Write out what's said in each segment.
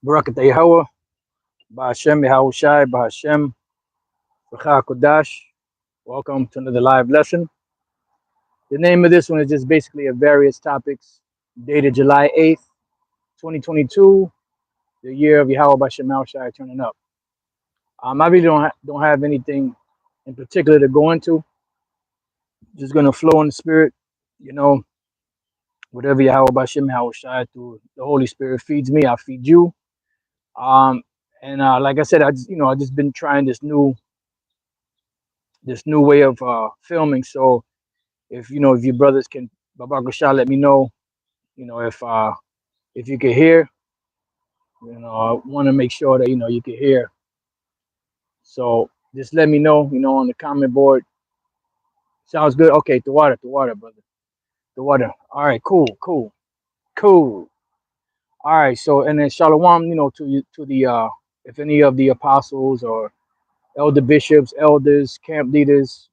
Barakatah Yahweh, Ba'ashem Yahushai, Ba'ashem, B'cha Kodash. Welcome to another live lesson. The name of this one is just basically a various topics, dated July 8th, 2022, the year of Yahweh Ba'ashem Yahushai turning up. I really don't have anything in particular to go into. Just gonna flow in the spirit, you know, whatever Yahweh Ba'ashem Yahushai through the Holy Spirit feeds me, I feed you. Um, and like I said, I just been trying this new way of filming. So if you brothers can, Baba Gashah, let me know. If you can hear. I want to make sure that you can hear. So just let me know. On the comment board. Sounds good. Okay, the water, brother. The water. All right, cool. All right. So and then Shalom. To the if any of the apostles or elder bishops, elders, camp leaders,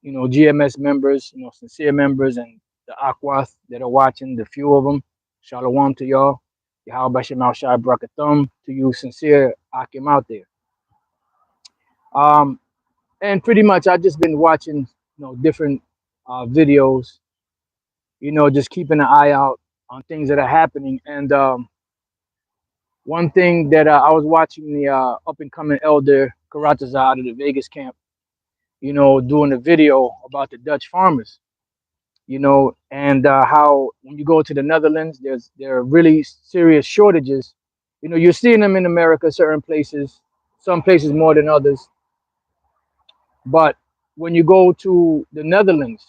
GMS members, sincere members, and the Akwath that are watching, the few of them. Shalom to y'all. Yahweh Bashem Al Shai Brakathum to you sincere Akim out there. And pretty much I just been watching, different videos, just keeping an eye out on things that are happening. And one thing that I was watching the up and coming elder Karataza out of the Vegas camp, doing a video about the Dutch farmers, and how when you go to the Netherlands, there are really serious shortages. You're seeing them in America, certain places, some places more than others. But when you go to the Netherlands,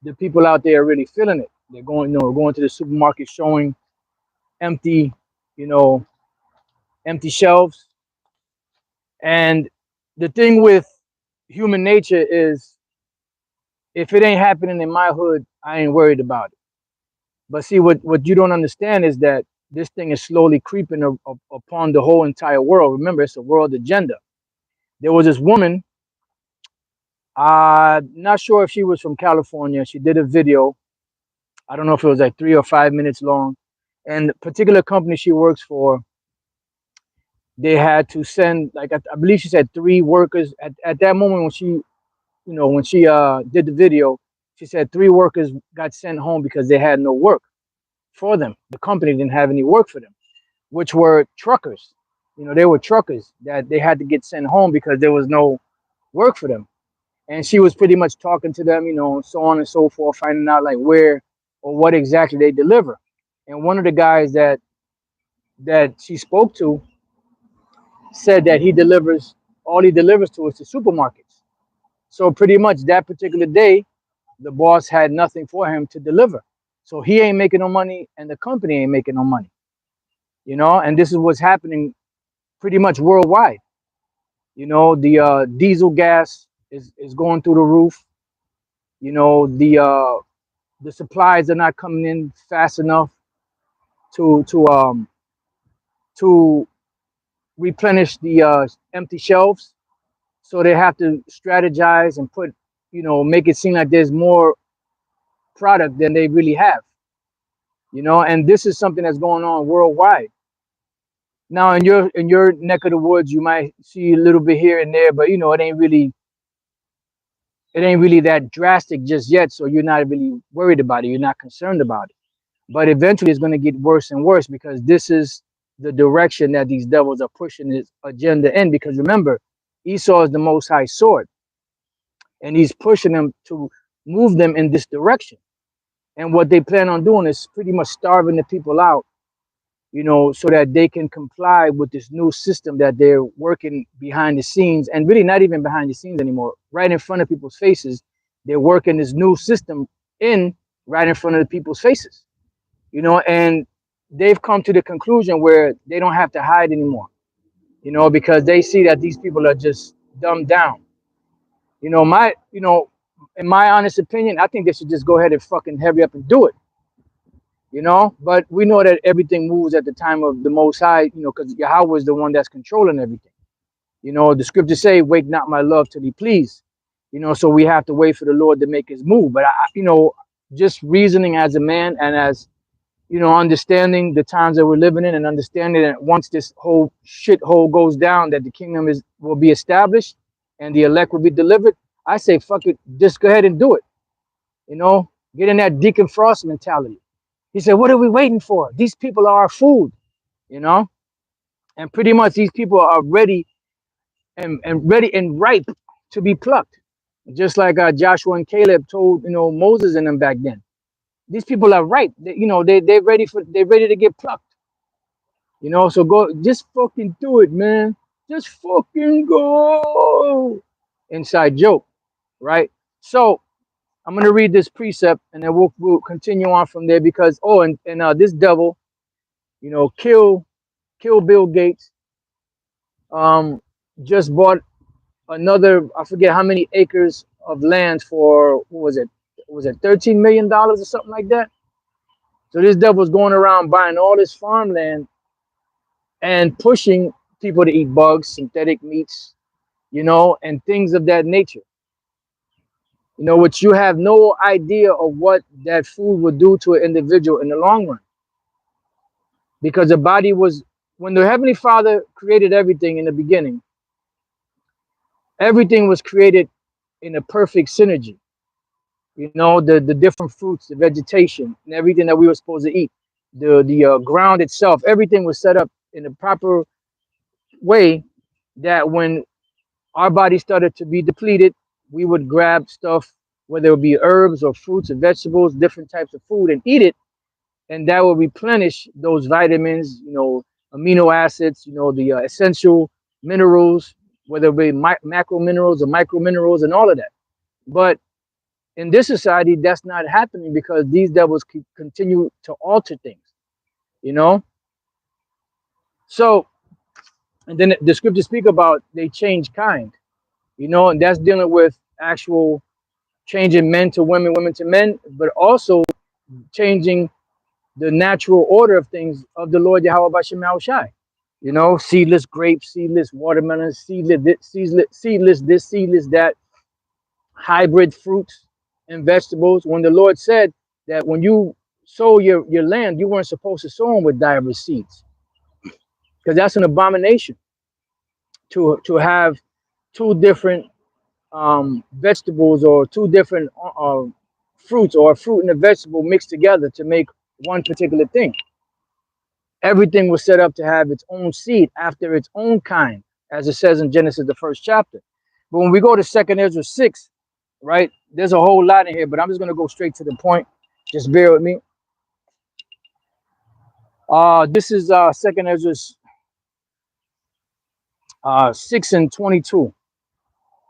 the people out there are really feeling it. They're going to the supermarket, showing empty, empty shelves. And the thing with human nature is, if it ain't happening in my hood, I ain't worried about it. But see, what you don't understand is that this thing is slowly creeping upon the whole entire world. Remember, it's a world agenda. There was this woman, not sure if she was from California. She did a video. I don't know if it was like 3 or 5 minutes long. And the particular company she works for, they had to send, like, I believe she said 3 workers at that moment when she did the video. She said 3 workers got sent home because they had no work for them. The company didn't have any work for them, which were truckers. They were truckers that they had to get sent home because there was no work for them. And she was pretty much talking to them, so on and so forth, finding out like where or what exactly they deliver. And one of the guys that she spoke to said that all he delivers to is the supermarkets. So pretty much that particular day, the boss had nothing for him to deliver. So he ain't making no money and the company ain't making no money. And this is what's happening pretty much worldwide. The diesel gas is going through the roof. The supplies are not coming in fast enough to replenish the empty shelves. So they have to strategize and make it seem like there's more product than they really have. And this is something that's going on worldwide. Now in your neck of the woods, you might see a little bit here and there, but it ain't really that drastic just yet. So you're not really worried about it. You're not concerned about it. But eventually it's going to get worse and worse, because this is the direction that these devils are pushing his agenda in. Because remember, Esau is the Most High sword, and he's pushing them to move them in this direction. And what they plan on doing is pretty much starving the people out, so that they can comply with this new system that they're working behind the scenes, and really not even behind the scenes anymore, right in front of people's faces. They're working this new system right in front of the people's faces, and they've come to the conclusion where they don't have to hide anymore, because they see that these people are just dumbed down. In my honest opinion, I think they should just go ahead and fucking hurry up and do it. But we know that everything moves at the time of the Most High, because Yahweh is the one that's controlling everything. The scriptures say, "Wake not my love till he please." So we have to wait for the Lord to make his move. But just reasoning as a man and as you know, understanding the times that we're living in, and understanding that once this whole shithole goes down, that the kingdom is will be established and the elect will be delivered. I say, fuck it, just go ahead and do it. You know, get in that Deacon Frost mentality. He said, what are we waiting for? These people are our food, you know, and pretty much these people are ready and ready and ripe to be plucked, just like Joshua and Caleb told, you know, Moses and them back then. These people are ripe. You know, they're ready to get plucked. You know, so go, just fucking do it, man. Just fucking go. Inside joke, right? So I'm gonna read this precept, and then we'll continue on from there because and this devil, you know, kill Bill Gates. Um, just bought another, I forget how many acres of land for, what was it? Was it $13 million or something like that? So this devil's going around buying all this farmland and pushing people to eat bugs, synthetic meats, you know, and things of that nature. You know, which you have no idea of what that food would do to an individual in the long run. Because the body was, when the Heavenly Father created everything in the beginning, everything was created in a perfect synergy. You know, the different fruits, the vegetation, and everything that we were supposed to eat, the ground itself, everything was set up in a proper way that when our body started to be depleted, we would grab stuff, whether it be herbs or fruits or vegetables, different types of food, and eat it, and that will replenish those vitamins, you know, amino acids, you know, the essential minerals, whether it be macro minerals or micro minerals, and all of that. But in this society, that's not happening because these devils continue to alter things, you know. So, and then the scriptures speak about they change kind, you know, and that's dealing with actual changing men to women, women to men, but also changing the natural order of things of the Lord Yahweh Bashem Shai. You know, seedless grapes, seedless watermelons, seedless this, seedless that, hybrid fruits and vegetables. When the Lord said that when you sow your land, you weren't supposed to sow them with diverse seeds, because that's an abomination to have two different vegetables or two different fruits, or a fruit and a vegetable mixed together to make one particular thing. Everything was set up to have its own seed after its own kind, as it says in Genesis, the first chapter. But when we go to 2nd Ezra 6, right, there's a whole lot in here, but I'm just going to go straight to the point. Just bear with me. This is 2nd Ezra 6 and 22.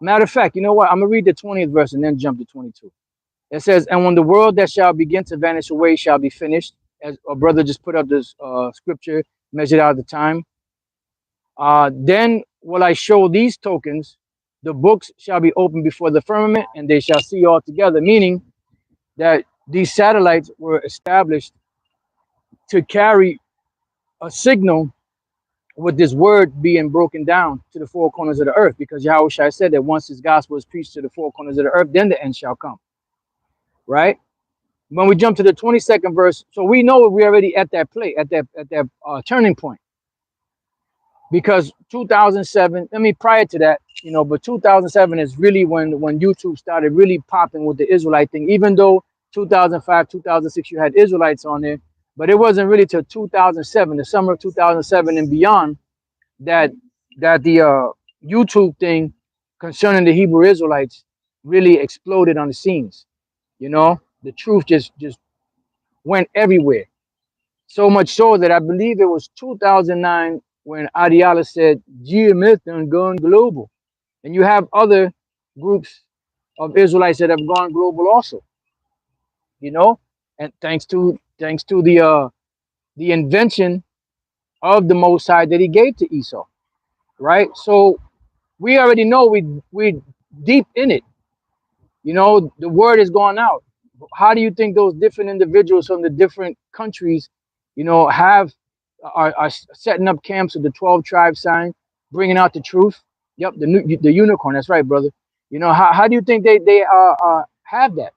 Matter of fact, you know what? I'm going to read the 20th verse and then jump to 22. It says, and when the world that shall begin to vanish away shall be finished, as a brother just put up this scripture, measured out the time. Then will I show these tokens, the books shall be opened before the firmament, and they shall see all together, meaning that these satellites were established to carry a signal with this word being broken down to the four corners of the earth, because Yahweh Shai said that once his gospel is preached to the four corners of the earth, then the end shall come, right? When we jump to the 22nd verse, so we know we're already at that play, at that turning point, because 2007, I mean, prior to that, you know, but 2007 is really when YouTube started really popping with the Israelite thing. Even though 2005, 2006, you had Israelites on there, but it wasn't really till 2007, the summer of 2007 and beyond, that the YouTube thing concerning the Hebrew Israelites really exploded on the scenes. You know, the truth just went everywhere. So much so that I believe it was 2009 when Adiala said, GMS done gone global. And you have other groups of Israelites that have gone global also, you know, and thanks to the invention of the Most High that he gave to Esau, right? So we already know we deep in it. You know, the word is going out. How do you think those different individuals from the different countries, you know, are setting up camps with the 12 tribe sign, bringing out the truth? Yep, the unicorn. That's right, brother. You know, how do you think they have that?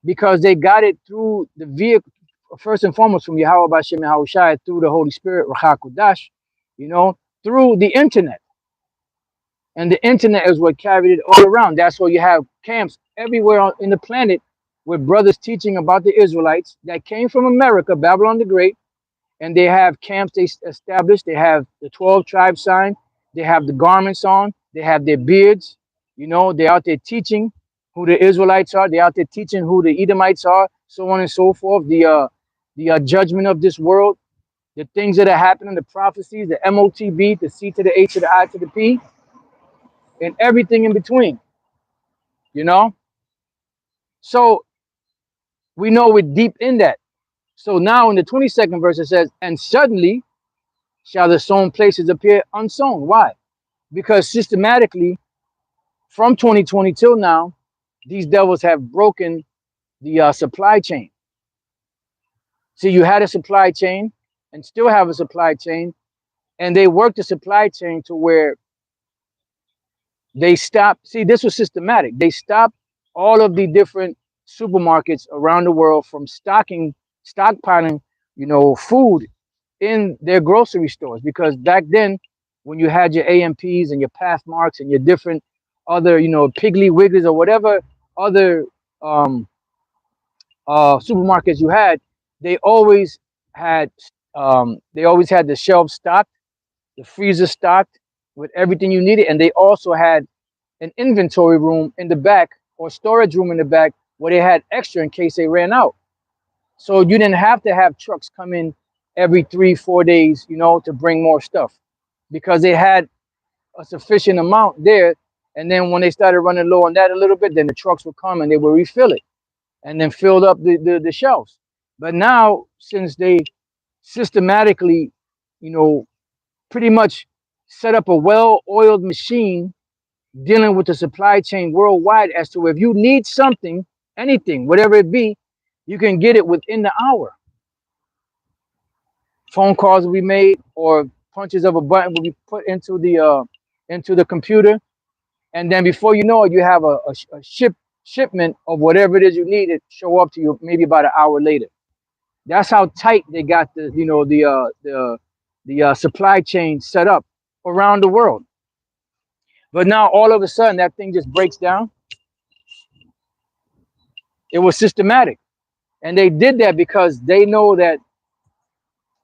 Because they got it through the vehicle, first and foremost from Yahweh Bashem and Yahushai through the Holy Spirit, Ruach HaKodesh, you know, through the internet. And the internet is what carried it all around. That's why you have camps everywhere in the planet with brothers teaching about the Israelites that came from America, Babylon the Great, and they have camps they established. They have the 12 tribe sign. They have the garments on. They have their beards. You know, they're out there teaching who the Israelites are. They're out there teaching who the Edomites are, so on and so forth. The judgment of this world, the things that are happening, the prophecies, the MOTB, the C to the H to the I to the P, and everything in between. You know, so we know we're deep in that. So now in the 22nd verse it says, and suddenly shall the sown places appear unsown. Why? Because systematically from 2020 till now, these devils have broken the supply chain. See, you had a supply chain and still have a supply chain, and they worked the supply chain to where they stopped. See, this was systematic. They stopped all of the different supermarkets around the world from stockpiling, you know, food in their grocery stores, because back then when you had your AMPs and your Pathmarks and your different other, you know, Piggly Wigglies or whatever other supermarkets you had, they always had the shelves stocked, the freezer stocked with everything you needed, and they also had an inventory room in the back or storage room in the back where they had extra in case they ran out. So you didn't have to have trucks come in every 3-4 days, you know, to bring more stuff, because they had a sufficient amount there. And then when they started running low on that a little bit, then the trucks would come and they would refill it and then filled up the shelves. But now, since they systematically, you know, pretty much set up a well-oiled machine dealing with the supply chain worldwide as to if you need something, anything, whatever it be, you can get it within the hour. Phone calls will be made, or punches of a button will be put into the computer, and then before you know it, you have a shipment of whatever it is you need to show up to you maybe about an hour later. That's how tight they got the, you know, the supply chain set up around the world. But now all of a sudden that thing just breaks down. It was systematic, and they did that because they know that,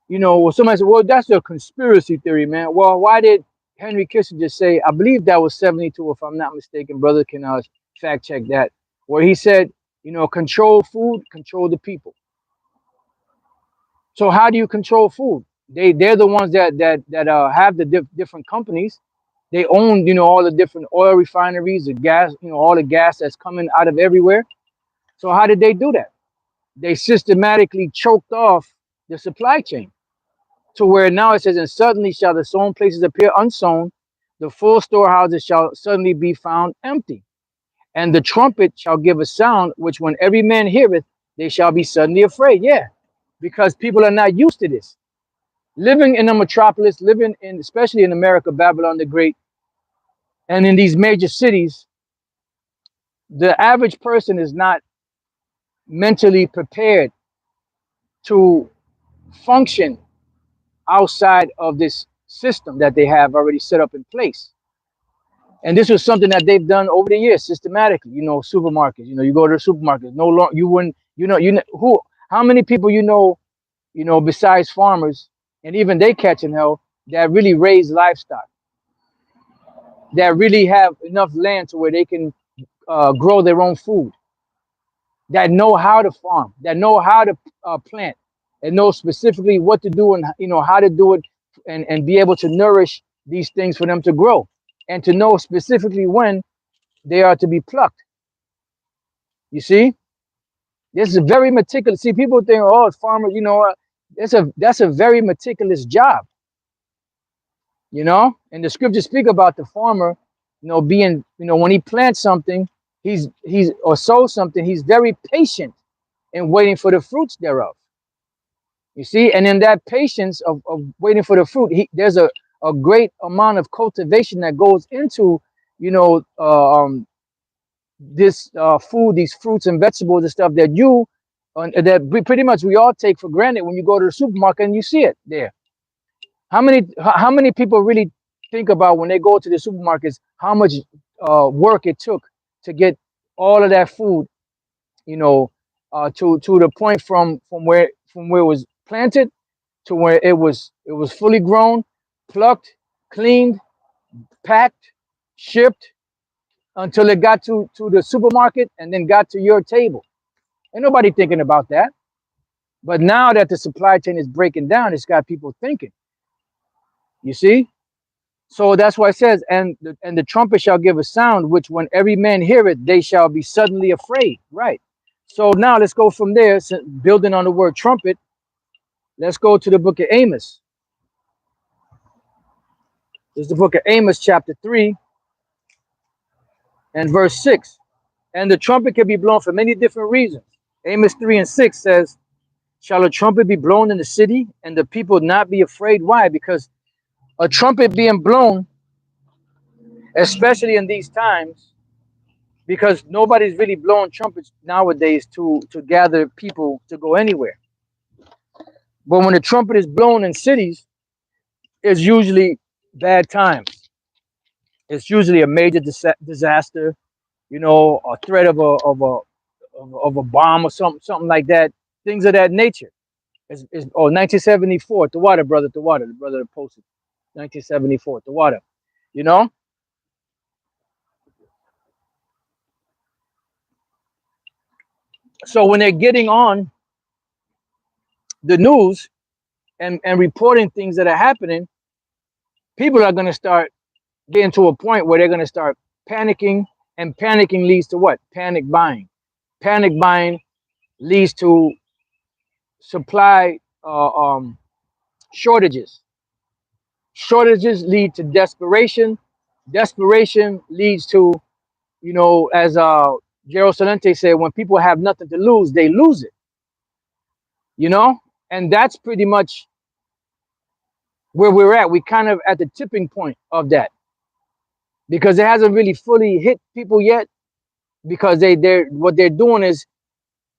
you know, well, somebody said, well, that's a conspiracy theory, man. Well, why did Henry Kissinger say, I believe that was 72, if I'm not mistaken, brother can fact check that, where he said, you know, control food, control the people. So how do you control food? They're the ones that have the different companies. They own, you know, all the different oil refineries, the gas, you know, all the gas that's coming out of everywhere. So how did they do that? They systematically choked off the supply chain to where now it says, and suddenly shall the sown places appear unsown, the full storehouses shall suddenly be found empty. And the trumpet shall give a sound, which when every man heareth, they shall be suddenly afraid. Yeah, because people are not used to this. Living in a metropolis, living in, especially in America, Babylon the Great, and in these major cities, the average person is not mentally prepared to function outside of this system that they have already set up in place. And this was something that they've done over the years systematically. You know, supermarkets, you know, you go to the supermarket, no longer, you wouldn't, you know, who, how many people you know, besides farmers, and even they catching hell, that really raise livestock, that really have enough land to where they can grow their own food, that know how to farm, that know how to plant, and know specifically what to do and, you know, how to do it, and be able to nourish these things for them to grow, and to know specifically when they are to be plucked. You see, this is very meticulous. See, people think, oh, farmer, you know, that's a very meticulous job. You know, and the scriptures speak about the farmer, you know, being, you know, when he plants something, he's or sows something, he's very patient in waiting for the fruits thereof. You see, and in that patience of waiting for the fruit, there's a great amount of cultivation that goes into, you know, this food, these fruits and vegetables and stuff that you that pretty much we all take for granted when you go to the supermarket and you see it there. How many people really think about when they go to the supermarkets how much work it took to get all of that food, you know, to the point from where it was planted to where it was fully grown, plucked, cleaned, packed, shipped until it got to the supermarket and then got to your table. Ain't nobody thinking about that. But now that the supply chain is breaking down, it's got people thinking. You see? So that's why it says, and the trumpet shall give a sound, which when every man hear it, they shall be suddenly afraid. Right. So now let's go from there, building on the word trumpet. Let's go to the book of Amos. This is the book of Amos, chapter 3, and verse 6. And the trumpet can be blown for many different reasons. Amos 3 and 6 says, shall a trumpet be blown in the city, and the people not be afraid? Why? Because a trumpet being blown, especially in these times, because nobody's really blowing trumpets nowadays to gather people to go anywhere. But when the trumpet is blown in cities, it's usually bad times. It's usually a major disaster, a threat of a bomb or something like that, things of that nature. 1974, the water, the brother that posted 1974, the water, you know. So when they're getting on the news and reporting things that are happening, people are going to start getting to a point where they're going to start panicking, and panicking leads to what? Panic buying. Panic buying leads to supply shortages. Shortages lead to desperation. Desperation leads to, as Gerald Salente said, when people have nothing to lose, they lose it. And that's pretty much where we're at. We kind of at the tipping point of that, because it hasn't really fully hit people yet, because they're what they're doing is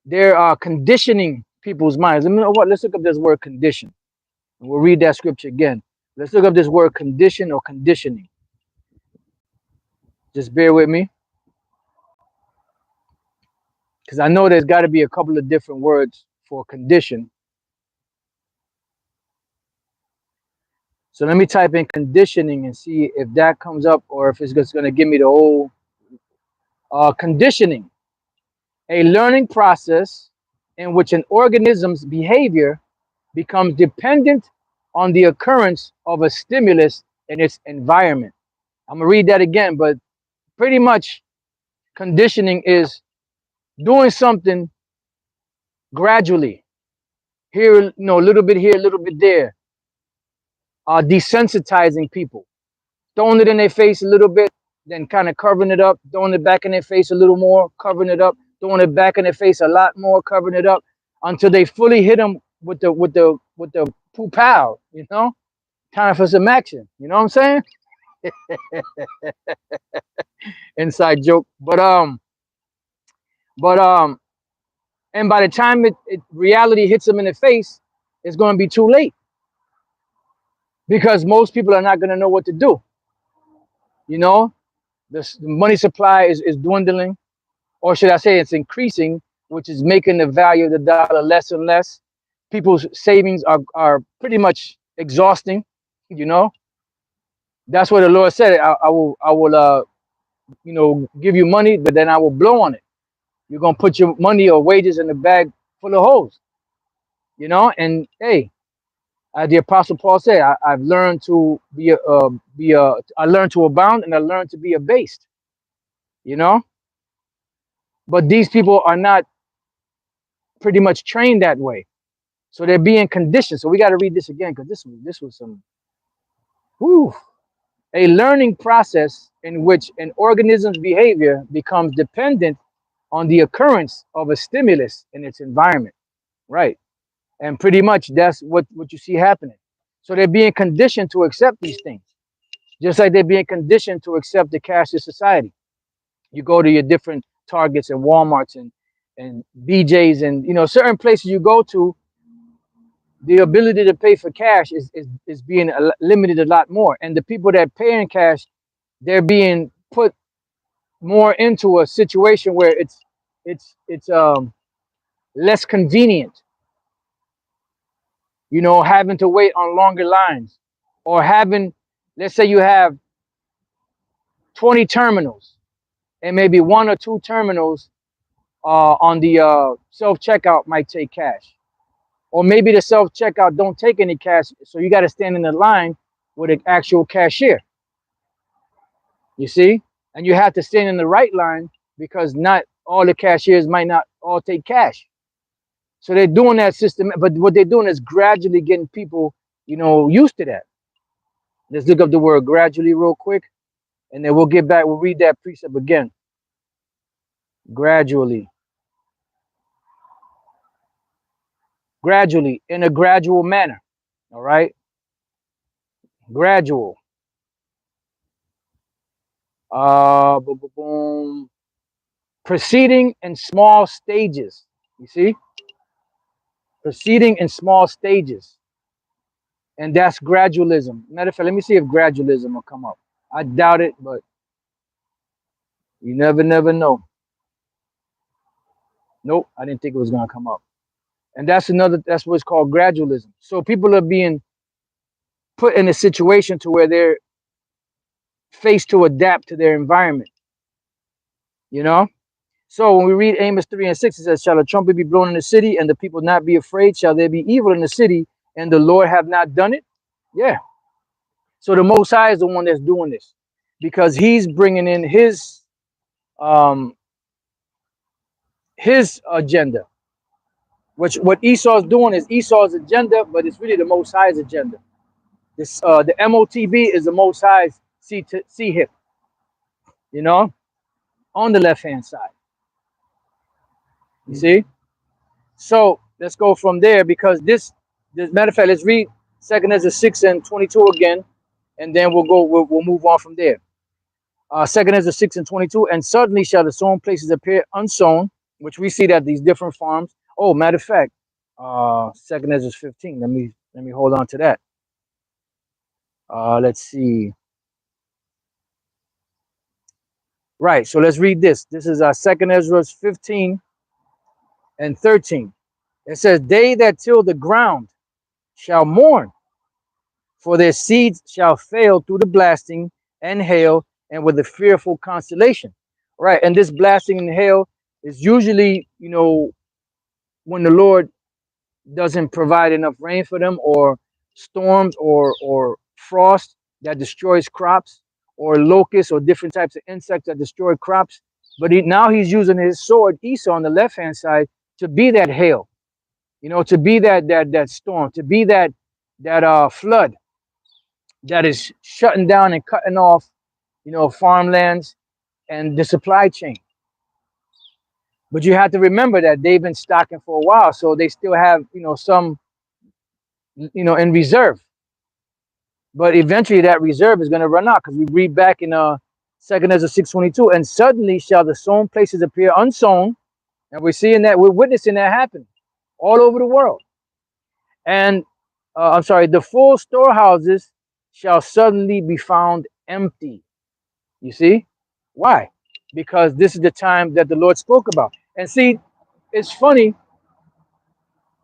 they're conditioning people's minds. Let's look up this word condition, and we'll read that scripture again. Let's look up this word condition or conditioning. Just bear with me, because I know there's got to be a couple of different words for condition. So let me type in conditioning and see if that comes up, or if it's just going to give me the whole conditioning. A learning process in which an organism's behavior becomes dependent on the occurrence of a stimulus in its environment. I'm going to read that again, but pretty much conditioning is doing something gradually. Here, a little bit here, a little bit there. Desensitizing people. Throwing it in their face a little bit, then kind of covering it up, throwing it back in their face a little more, covering it up, throwing it back in their face a lot more, covering it up, until they fully hit them with the poo pow, time for some action. You know what I'm saying? Inside joke. But and by the time reality hits them in the face, it's going to be too late, because most people are not going to know what to do. The money supply is dwindling, or should I say it's increasing, which is making the value of the dollar less and less. People's savings are pretty much exhausting. That's what the Lord said. I will give you money, but then I will blow on it. You're gonna put your money or wages in a bag full of holes. And hey, the Apostle Paul said, I've learned to I learned to abound, and I learned to be abased. But these people are not pretty much trained that way, so they're being conditioned. So we got to read this again, because this was some. Whew. A learning process in which an organism's behavior becomes dependent on the occurrence of a stimulus in its environment, right? And pretty much that's what you see happening. So they're being conditioned to accept these things, just like they're being conditioned to accept the cashless society. You go to your different Targets and Walmarts, and and BJ's, and certain places you go to, the ability to pay for cash is being limited a lot more, and the people that pay in cash, they're being put more into a situation where it's less convenient, having to wait on longer lines, or having, let's say you have 20 terminals, and maybe one or two terminals on the self checkout might take cash, or maybe the self checkout don't take any cash, so you got to stand in the line with an actual cashier. You see, and you have to stand in the right line because not all the cashiers might not all take cash. So they're doing that system, but what they're doing is gradually getting people, used to that. Let's look up the word gradually real quick, and then we'll get back. We'll read that precept again. Gradually, gradually, in a gradual manner. All right, gradual. Boom. Proceeding in small stages. You see, proceeding in small stages, and that's gradualism. Matter of fact, let me see if gradualism will come up. I doubt it, but you never know. Nope, I didn't think it was gonna come up. And that's what's called gradualism. So people are being put in a situation to where they're faced to adapt to their environment. You know? So when we read Amos 3 and 6, it says, shall a trumpet be blown in the city, and the people not be afraid? Shall there be evil in the city, and the Lord have not done it? Yeah. So the Most High is the one that's doing this, because he's bringing in um his agenda. Which what Esau's doing is Esau's agenda, but it's really the Most High's agenda. This the MOTB is the Most High's C hip, on the left hand side. You see? So let's go from there, because this matter of fact, let's read 2 Ezra 6 and 22 again, and then we'll move on from there. 2 Ezra 6 and 22, and suddenly shall the sown places appear unsown, which we see that these different farms. Oh, matter of fact, 2 Ezra 15. Let me hold on to that. Let's see. Right, so let's read this. This is 2 Ezra 15 and 13. It says, they that till the ground shall mourn, for their seeds shall fail through the blasting and hail, and with a fearful constellation. Right, and this blasting and hail is usually, when the Lord doesn't provide enough rain for them, or storms, or frost that destroys crops, or locusts, or different types of insects that destroy crops. But now he's using his sword, Esau, on the left hand side, to be that hail, to be that storm, to be that flood that is shutting down and cutting off, farmlands and the supply chain. But you have to remember that they've been stocking for a while, so they still have, some, in reserve. But eventually that reserve is going to run out, because we read back in 2 Ezra 6:22, and suddenly shall the sown places appear unsown, and we're witnessing that happen all over the world. And I'm sorry, the full storehouses shall suddenly be found empty. You see? Why? Because this is the time that the Lord spoke about. And see, it's funny,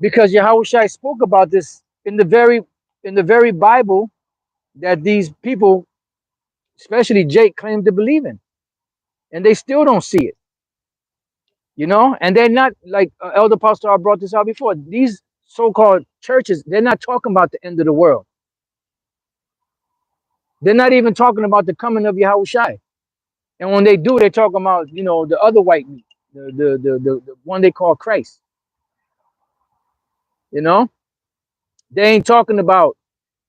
because Yahushua spoke about this in the very Bible that these people, especially Jake, claim to believe in, and they still don't see it. And they're not like Elder Pastor brought this out before. These so-called churches, they're not talking about the end of the world. They're not even talking about the coming of Yahushua. And when they do, they're talking about, the other white meat, the one they call Christ. They ain't talking about,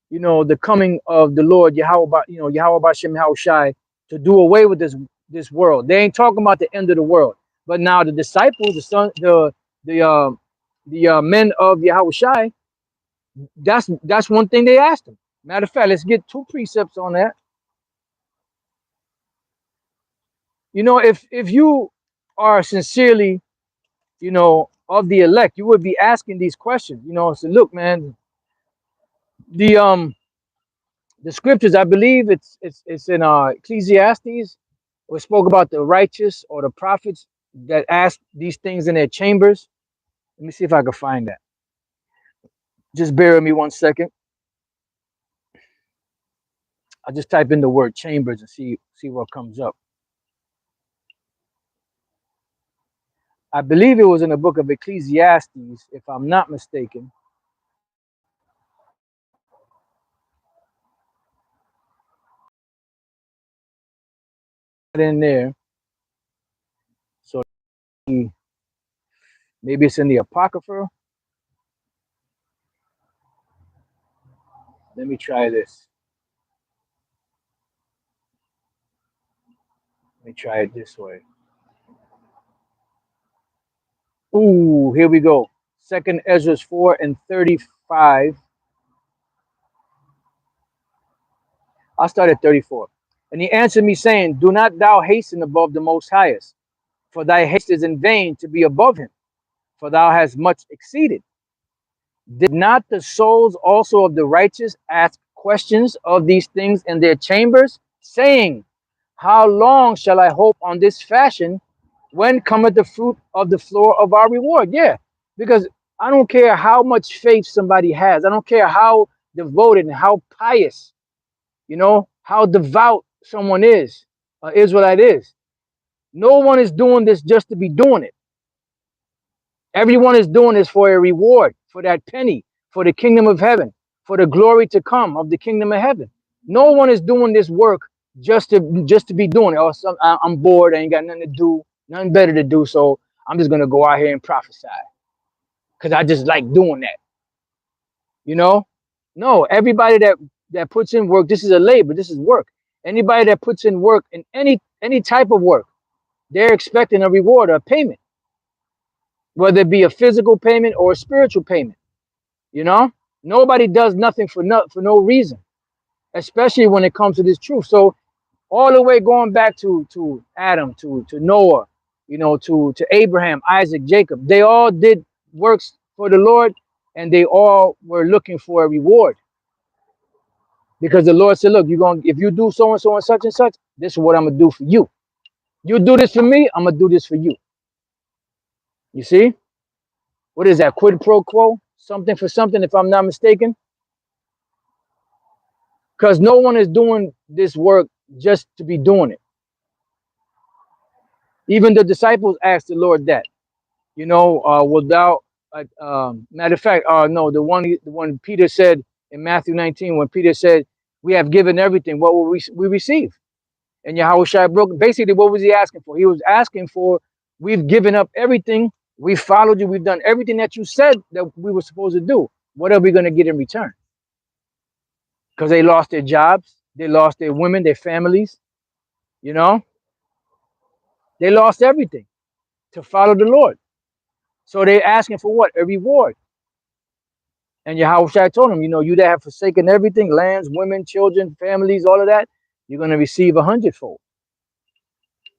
the coming of the Lord Yahweh, Yahweh Bashem Yahushai, to do away with this world. They ain't talking about the end of the world. But now the disciples, the men of Yahushai, that's one thing they asked him. Matter of fact, let's get two precepts on that. If you are sincerely you know, of the elect, you would be asking these questions. You know, so look, man, the um the scriptures, I believe it's in Ecclesiastes, we spoke about the righteous or the prophets that ask these things in their chambers. Let me see if I can find that. Just bear with me 1 second. I'll just type in the word chambers and see what comes up. I believe it was in the book of Ecclesiastes, if I'm not mistaken. In there, so maybe it's in the Apocrypha. Let me try this. Let me try it this way. Ooh, here we go. Second Ezra 4:35. I'll start at 34. And he answered me, saying, do not thou hasten above the most highest, for thy haste is in vain to be above him, for thou hast much exceeded. Did not the souls also of the righteous ask questions of these things in their chambers, saying, how long shall I hope on this fashion? When cometh the fruit of the floor of our reward? Yeah, because I don't care how much faith somebody has. I don't care how devoted and how pious, you know, how devout someone is, Israelite is. No one is doing this just to be doing it. Everyone is doing this for a reward, for that penny, for the kingdom of heaven, for the glory to come of the kingdom of heaven. No one is doing this work just to be doing it. Oh, I'm bored. I ain't got nothing to do, nothing better to do, so I'm just gonna go out here and prophesy because I just like doing that. You know? No, everybody that puts in work, this is a labor. This is work. Anybody that puts in work in any type of work, they're expecting a reward or a payment, whether it be a physical payment or a spiritual payment. You know, nobody does nothing for no reason, especially when it comes to this truth. So all the way going back to Adam, to Noah, you know, to Abraham, Isaac, Jacob, they all did works for the Lord, and they all were looking for a reward, because the Lord said, look, you're going, if you do so and so and such, this is what I'm gonna do for you. You do this for me, I'm gonna do this for you. You see, what is that, quid pro quo, something for something, if I'm not mistaken? Because no one is doing this work just to be doing it. Even the disciples asked the Lord that, you know, without, matter of fact, no, the one Peter said in Matthew 19, when Peter said, we have given everything, what will we receive? And Yahushua broke, basically, what was he asking for? He was asking for, we've given up everything, we followed you, we've done everything that you said that we were supposed to do. What are we going to get in return? Because they lost their jobs, they lost their women, their families, you know, they lost everything to follow the Lord. So they're asking for what? A reward. And Yahushua told them, you know, you that have forsaken everything, lands, women, children, families, all of that, you're going to receive 100-fold.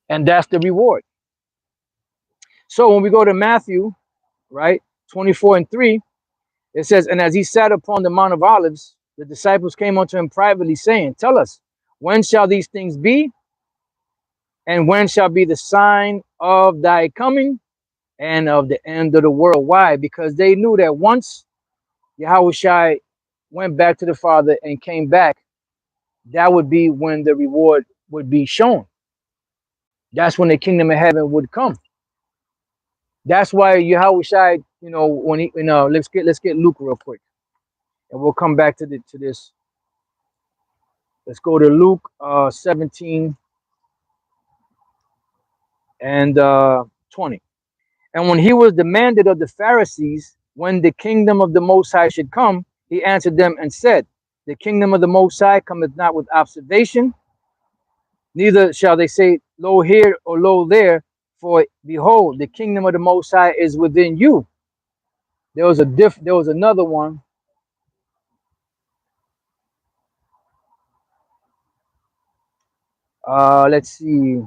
And that's the reward. So when we go to Matthew, right, 24:3, it says, and as he sat upon the Mount of Olives, the disciples came unto him privately, saying, tell us, when shall these things be? And when shall be the sign of thy coming and of the end of the world? Why? Because they knew that once Yahushua went back to the Father and came back, that would be when the reward would be shown. That's when the kingdom of heaven would come. That's why Yahushua, you know, when he, you know, let's get Luke real quick, and we'll come back to this. Let's go to Luke 17 and 20. And when he was demanded of the Pharisees when the kingdom of the Most High should come, he answered them and said, the kingdom of the Most High cometh not with observation, neither shall they say, lo here or lo there, for behold, the kingdom of the Most High is within you. There was another one. Let's see.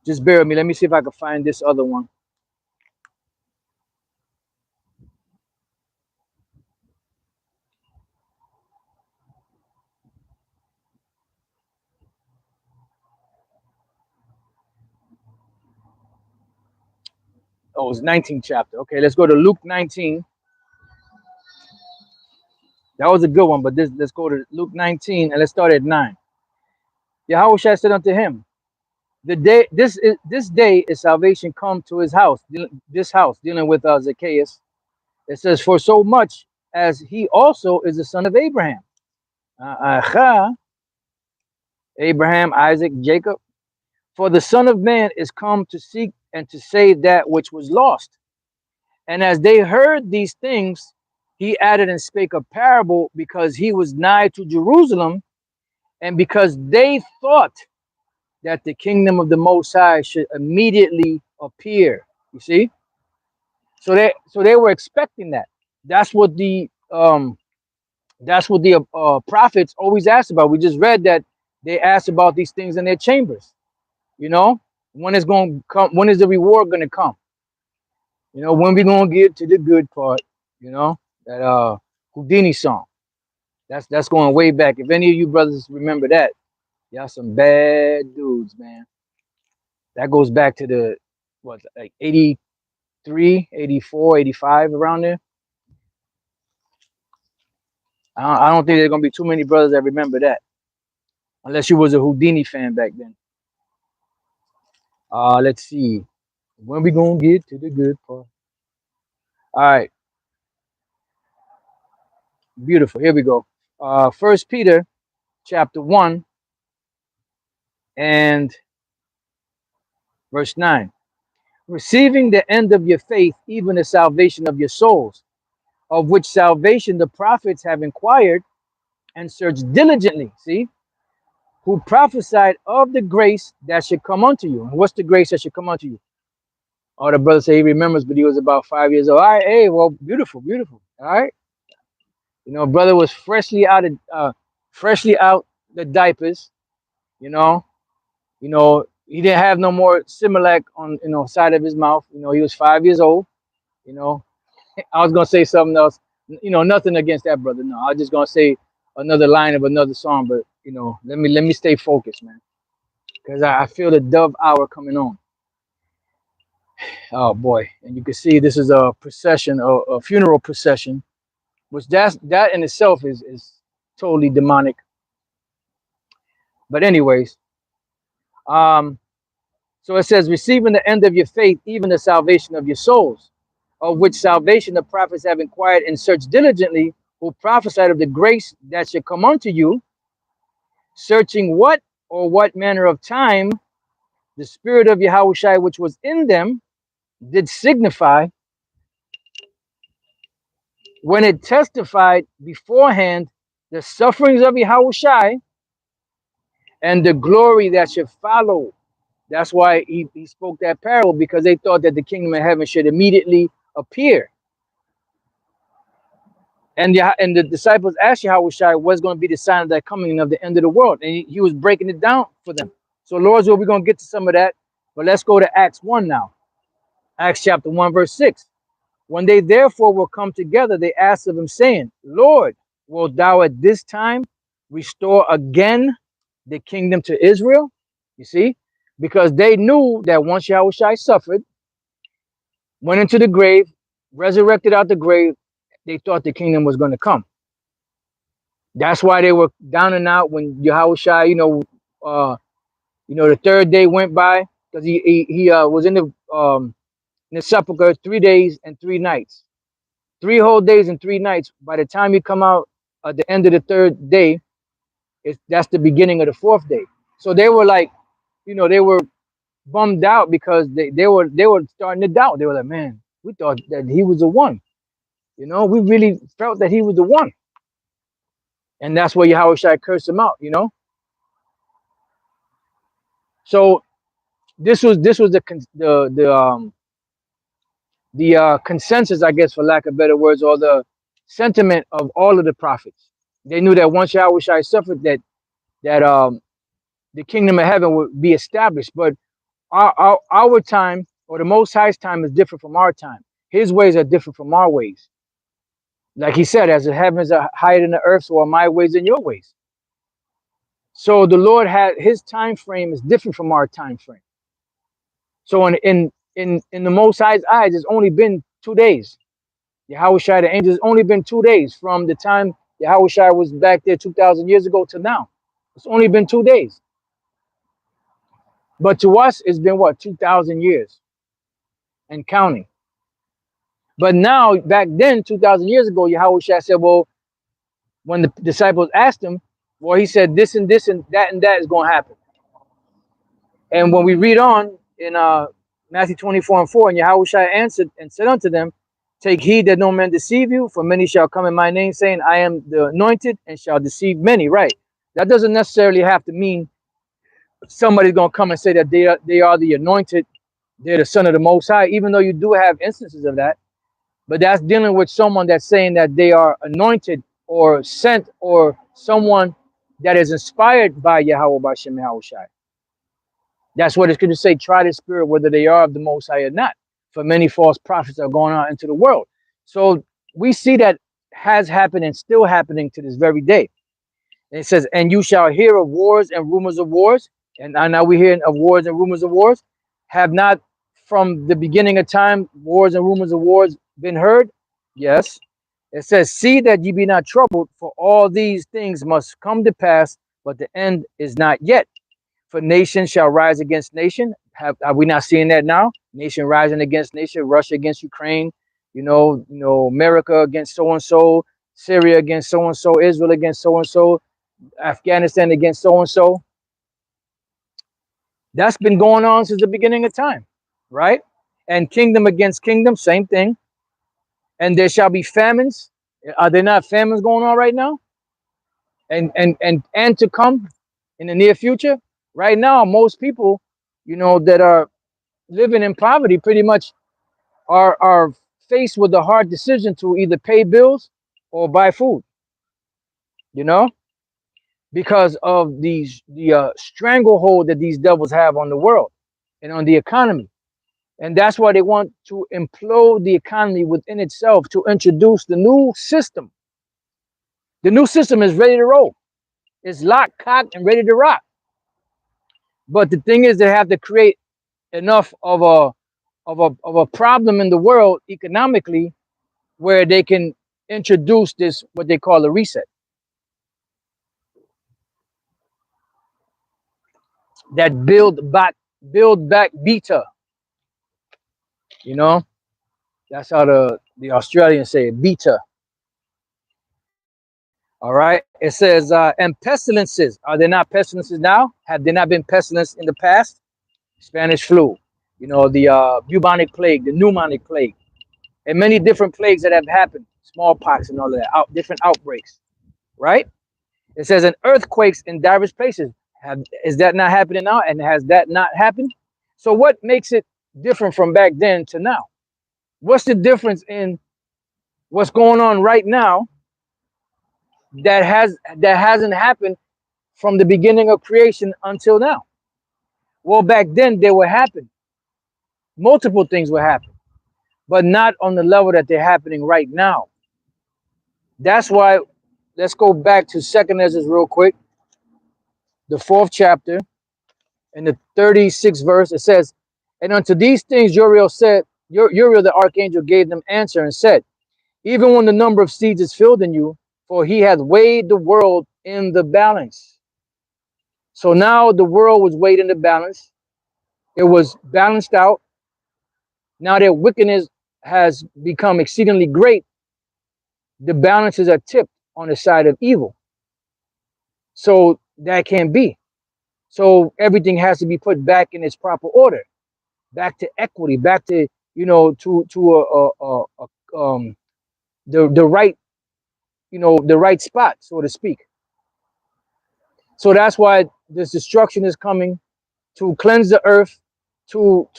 Just bear with me. Let me see if I can find this other one. Oh, it's 19th chapter. Okay, let's go to Luke 19. That was a good one, but this let's go to Luke 19 and let's start at 9. Yahweh said unto him, this day is salvation come to his house, this house, dealing with Zacchaeus. It says, for so much as he also is the son of Abraham. Abraham, Isaac, Jacob. For the Son of Man is come to seek and to save that which was lost. And as they heard these things, he added and spake a parable, because he was nigh to Jerusalem, and because they thought that the kingdom of the Most High should immediately appear. You see, so they were expecting that. That's what the prophets always asked about. We just read that they asked about these things in their chambers. You know, when is going to come? When is the reward going to come? You know, when we going to get to the good part? You know, that Houdini song. That's going way back. If any of you brothers remember that, y'all some bad dudes, man. That goes back to the what, like 83, 84, 85, around there. I don't think there's gonna be too many brothers that remember that, unless you was a Houdini fan back then. Let's see. When we gonna get to the good part? All right, beautiful. Here we go. First Peter chapter 1 and verse 9. Receiving the end of your faith, even the salvation of your souls, of which salvation the prophets have inquired and searched diligently. See, who prophesied of the grace that should come unto you. And what's the grace that should come unto you? Oh, the brother say he remembers, but he was about 5 years old. All right, hey, well, beautiful, beautiful. All right, you know, brother was freshly out the diapers. You know, he didn't have no more Similac on side of his mouth. You know, he was 5 years old. You know, I was gonna say something else. You know, nothing against that brother. No, I was just gonna say another line of another song, but you know, let me stay focused, man, because I feel the dove hour coming on. Oh boy, and you can see this is a procession, a funeral procession, which that in itself is totally demonic. But anyways, um, so it says, receiving the end of your faith, even the salvation of your souls, of which salvation the prophets have inquired and searched diligently, who prophesied of the grace that should come unto you, searching what or what manner of time the spirit of Yahushua which was in them did signify, when it testified beforehand the sufferings of Yahushua and the glory that should follow. That's why he spoke that parable, because they thought that the kingdom of heaven should immediately appear. And the disciples asked Yahushua what's going to be the sign of that coming of the end of the world. And he was breaking it down for them. So Lord's will, we're going to get to some of that. But let's go to Acts 1 now. Acts chapter 1, verse 6. When they therefore were come together, they asked of him, saying, Lord, wilt thou at this time restore again the kingdom to Israel? You see, because they knew that once Yahushua suffered, went into the grave, resurrected out the grave, they thought the kingdom was going to come. That's why they were down and out when Yahushua, the third day went by, because he was in the sepulcher 3 days and 3 nights, 3 whole days and 3 nights. By the time you come out at the end of the third day, that's the beginning of the 4th day. So they were like, they were bummed out, because they were starting to doubt. They were like, man, we thought that he was the one. We really felt that he was the one. And that's where Yahushua cursed him out. So this was the consensus, I guess, for lack of better words, or the sentiment of all of the prophets. They knew that once Yahushua suffered, that the kingdom of heaven would be established. But our time, or the Most High's time, is different from our time. His ways are different from our ways. Like he said, as the heavens are higher than the earth, so are my ways and your ways. So the Lord had his time frame is different from our time frame. So in the Most High's eyes, it's only been 2 days. Yahweh Shai, the angel, it's only been 2 days from the time Yahweh Shai was back there 2,000 years ago to now. It's only been 2 days. But to us, it's been what, 2,000 years and counting. But now, back then, 2,000 years ago, Yahweh Shai said, well, when the disciples asked him, well, he said, this and this and that is going to happen. And when we read on in Matthew 24:4, and Yahweh Shai answered and said unto them, take heed that no man deceive you, for many shall come in my name, saying, I am the anointed, and shall deceive many. Right. That doesn't necessarily have to mean somebody's going to come and say that they are the anointed, they're the son of the Most High, even though you do have instances of that. But that's dealing with someone that's saying that they are anointed or sent, or someone that is inspired by Yahweh Bashem Yahweh Shai. That's what it's going to say, try the spirit, whether they are of the Most High or not. For many false prophets are going out into the world. So we see that has happened and still happening to this very day. And it says, and you shall hear of wars and rumors of wars. And now we're hearing of wars and rumors of wars. Have not from the beginning of time wars and rumors of wars been heard? Yes. It says, see that ye be not troubled, for all these things must come to pass, but the end is not yet. For nation shall rise against nation. Are we not seeing that now? Nation rising against nation, Russia against Ukraine, America against so and so, Syria against so and so, Israel against so and so, Afghanistan against so and so. That's been going on since the beginning of time, right? And kingdom against kingdom, same thing. And there shall be famines. Are there not famines going on right now? And to come in the near future? Right now, most people, that are living in poverty pretty much are faced with the hard decision to either pay bills or buy food, because of the stranglehold that these devils have on the world and on the economy. And that's why they want to implode the economy within itself, to introduce the new system. The new system is ready to roll. It's locked, cocked, and ready to rock. But the thing is, they have to create enough of a problem in the world economically where they can introduce this, what they call a reset. That build back beta. That's how the Australians say it, beta. All right. It says, and pestilences. Are there not pestilences now? Have there not been pestilence in the past? Spanish flu, the bubonic plague, the pneumonic plague, and many different plagues that have happened, smallpox and all of that, different outbreaks, right? It says, and earthquakes in diverse places. Is that not happening now? And has that not happened? So what makes it different from back then to now? What's the difference in what's going on right now that hasn't happened from the beginning of creation until now? Well, back then they were happening. Multiple things were happening, but not on the level that they're happening right now. That's why, let's go back to 2nd Ezra real quick, the 4th chapter, in the 36th verse. It says, and unto these things Uriel the archangel gave them answer and said, even when the number of seeds is filled in you, for he hath weighed the world in the balance. So now the world was weighed in the balance. It was balanced out. Now that wickedness has become exceedingly great, the balances are tipped on the side of evil. So that can't be. So everything has to be put back in its proper order, back to equity, back to the right the right spot, so to speak. So that's why this destruction is coming, to cleanse the earth, to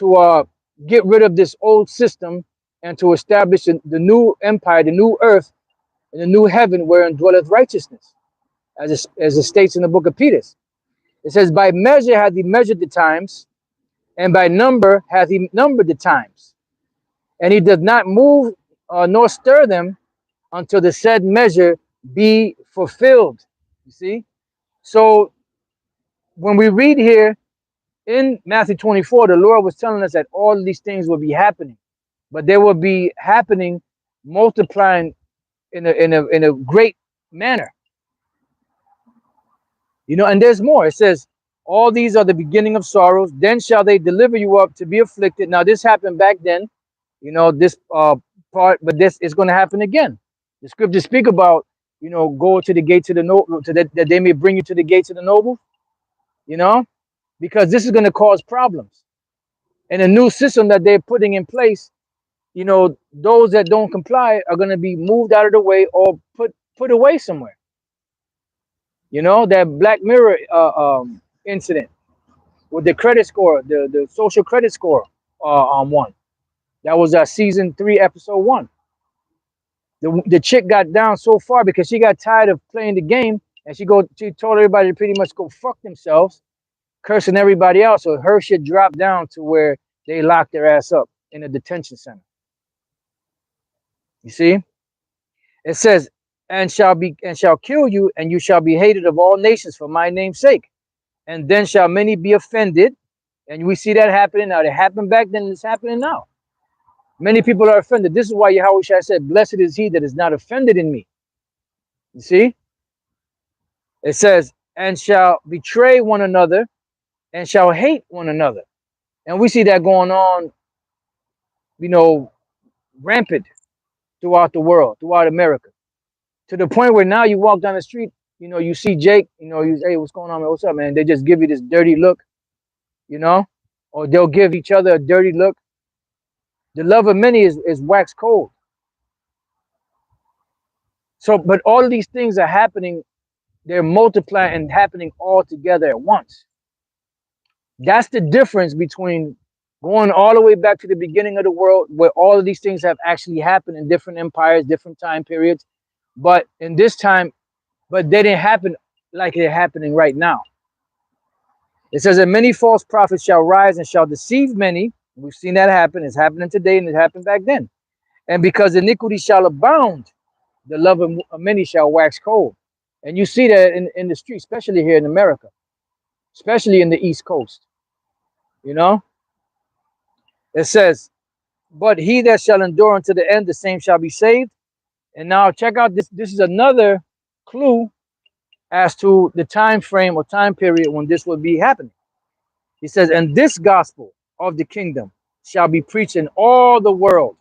get rid of this old system, and to establish the new empire, the new earth, and the new heaven wherein dwelleth righteousness, as it states in the book of Peter. It says, by measure hath he measured the times, and by number hath he numbered the times. And he does not move nor stir them until the said measure be fulfilled. You see? So when we read here in Matthew 24, the Lord was telling us that all of these things will be happening, but they will be happening, multiplying in a great manner. You know, and there's more. It says, all these are the beginning of sorrows. Then shall they deliver you up to be afflicted. Now, this happened back then, you know, this part, but this is going to happen again. The scriptures speak about, you know, go to the gates of the noble, that they may bring you to the gates of the noble, you know, because this is going to cause problems. And a new system that they're putting in place, you know, those that don't comply are going to be moved out of the way or put away somewhere. You know, that Black Mirror incident with the credit score, the social credit score one. That was season 3, episode 1. The chick got down so far because she got tired of playing the game, and she told everybody to pretty much go fuck themselves, cursing everybody else. So her shit dropped down to where they locked their ass up in a detention center. You see? It says, and shall kill you, and you shall be hated of all nations for my name's sake. And then shall many be offended. And we see that happening now. It happened back then, it's happening now. Many people are offended. This is why Yahweh Shai said, blessed is he that is not offended in me. You see? It says, and shall betray one another, and shall hate one another. And we see that going on, you know, rampant throughout the world, throughout America. To the point where now you walk down the street, you know, you see Jake, you know, you say, hey, what's going on, man? What's up, man? They just give you this dirty look, you know, or they'll give each other a dirty look. The love of many is wax cold. So, but all of these things are happening, they're multiplying and happening all together at once. That's the difference between going all the way back to the beginning of the world, where all of these things have actually happened in different empires, different time periods. But in this time, but they didn't happen like they're happening right now. It says that many false prophets shall rise and shall deceive many. We've seen that happen. It's happening today and it happened back then. And because iniquity shall abound, the love of many shall wax cold. And you see that in the street, especially here in America, especially in the East Coast. You know, it says, but he that shall endure unto the end, the same shall be saved. And now check out this. This is another clue as to the time frame or time period when this will be happening. He says, and this gospel of the kingdom shall be preached in all the world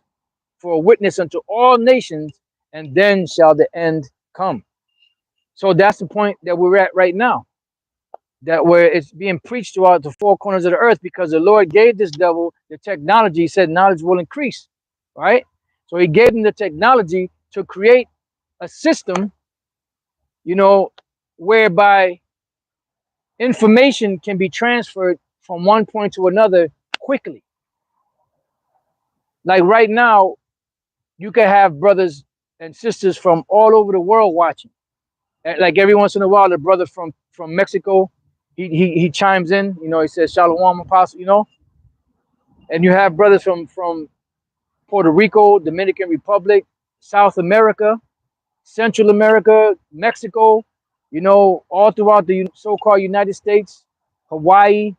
for a witness unto all nations, and then shall the end come. So that's the point that we're at right now, that where it's being preached throughout the four corners of the earth, because the Lord gave this devil the technology. He said knowledge will increase, right? So he gave him the technology to create a system, you know, whereby information can be transferred from one point to another quickly. Like right now, you can have brothers and sisters from all over the world watching. Like every once in a while, the brother from Mexico, he chimes in, you know, he says Shalom Apostle, you know. And you have brothers from Puerto Rico, Dominican Republic, South America, Central America, Mexico, you know, all throughout the so-called United States, Hawaii,